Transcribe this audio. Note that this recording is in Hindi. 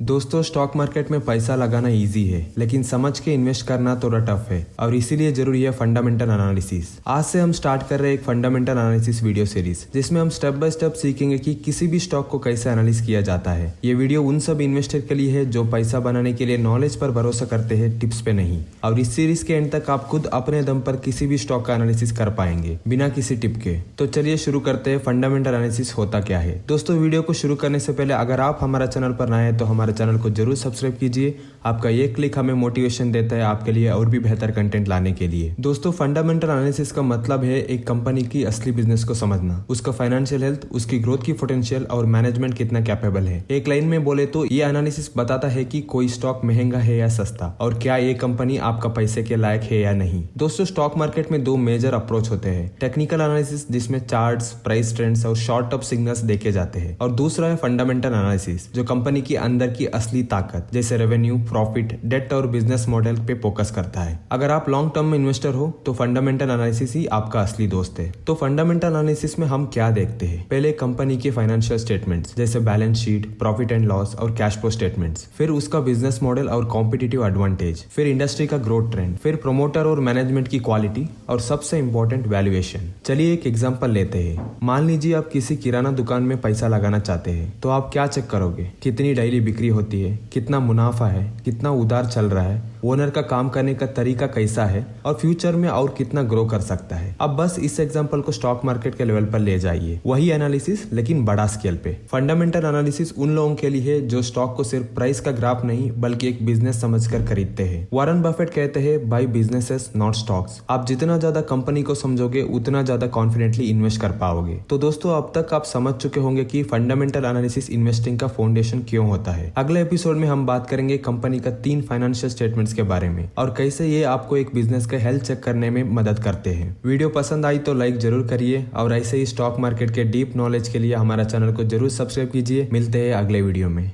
दोस्तों, स्टॉक मार्केट में पैसा लगाना इजी है, लेकिन समझ के इन्वेस्ट करना थोड़ा टफ है और इसीलिए जरूरी है फंडामेंटल एनालिसिस। आज से हम स्टार्ट कर रहे हैं एक फंडामेंटल एनालिसिस वीडियो सीरीज, जिसमें हम स्टेप बाय स्टेप सीखेंगे कि किसी भी स्टॉक को कैसे एनालिसिस किया जाता है। ये वीडियो उन सब इन्वेस्टर के लिए है जो पैसा बनाने के लिए नॉलेज पर भरोसा करते हैं, टिप्स पे नहीं। और इस सीरीज के एंड तक आप खुद अपने दम पर किसी भी स्टॉक का एनालिसिस कर पाएंगे बिना किसी टिप के। तो चलिए शुरू करते हैं फंडामेंटल एनालिसिस होता क्या है। दोस्तों, वीडियो को शुरू करने से पहले अगर आप हमारा चैनल पर नए हैं तो हमारे चैनल को जरूर सब्सक्राइब कीजिए। आपका ये क्लिक हमें मोटिवेशन देता है आपके लिए और भी बेहतर कंटेंट लाने के लिए। दोस्तों, फंडामेंटल एनालिसिस का मतलब है एक कंपनी की असली बिजनेस को समझना, उसका फाइनेंशियल हेल्थ, उसकी ग्रोथ की पोटेंशियल और मैनेजमेंट कितना कैपेबल है। एक लाइन में बोले तो ये एनालिसिस बताता है कि कोई स्टॉक महंगा है या सस्ता और क्या ये कंपनी आपका पैसे के लायक है या नहीं। दोस्तों, स्टॉक मार्केट में दो मेजर अप्रोच होते हैं। टेक्निकल एनालिसिस, जिसमें चार्ट्स, प्राइस ट्रेंड्स और शॉर्ट टर्म सिग्नल्स देखे जाते हैं, और दूसरा है फंडामेंटल एनालिसिस, जो कंपनी की अंदर की असली ताकत जैसे रेवेन्यू, प्रॉफिट, डेट और बिजनेस मॉडल पे फोकस करता है। अगर आप लॉन्ग टर्म में इन्वेस्टर हो तो फंडामेंटल एनालिसिस ही आपका असली दोस्त है। तो फंडामेंटल एनालिसिस में हम क्या देखते हैं? पहले कंपनी के फाइनेंशियल स्टेटमेंट्स जैसे balance sheet, profit and loss और कैश फ्लो स्टेटमेंट्स, फिर उसका बिजनेस मॉडल और कॉम्पिटिटिव एडवांटेज, फिर इंडस्ट्री का ग्रोथ ट्रेंड, फिर प्रोमोटर और मैनेजमेंट की क्वालिटी और सबसे इंपॉर्टेंट वैल्यूएशन। चलिए एक एग्जांपल लेते हैं। मान लीजिए आप किसी किराना दुकान में पैसा लगाना चाहते हैं, तो आप क्या चेक करोगे? कितनी डेली बिक्री होती है, कितना मुनाफा है, कितना उधार चल रहा है, ओनर का काम करने का तरीका कैसा है और फ्यूचर में और कितना ग्रो कर सकता है। अब बस इस एग्जांपल को स्टॉक मार्केट के लेवल पर ले जाइए, वही एनालिसिस लेकिन बड़ा स्केल पे। फंडामेंटल एनालिसिस उन लोगों के लिए है जो स्टॉक को सिर्फ प्राइस का ग्राफ नहीं बल्कि एक बिजनेस समझकर खरीदते हैं। वॉरेन बफेट कहते हैं, बाय बिजनेसेस नॉट स्टॉक्स। आप जितना ज्यादा कंपनी को समझोगे उतना ज्यादा कॉन्फिडेंटली इन्वेस्ट कर पाओगे। तो दोस्तों, अब तक आप समझ चुके होंगे कि फंडामेंटल एनालिसिस इन्वेस्टिंग का फाउंडेशन क्यों होता है। अगले एपिसोड में हम बात करेंगे कंपनी का 3 फाइनेंशियल स्टेटमेंट्स के बारे में और कैसे ये आपको एक बिजनेस का हेल्थ चेक करने में मदद करते हैं। वीडियो पसंद आई तो लाइक जरूर करिए और ऐसे ही स्टॉक मार्केट के डीप नॉलेज के लिए हमारा चैनल को जरूर सब्सक्राइब कीजिए। मिलते हैं अगले वीडियो में।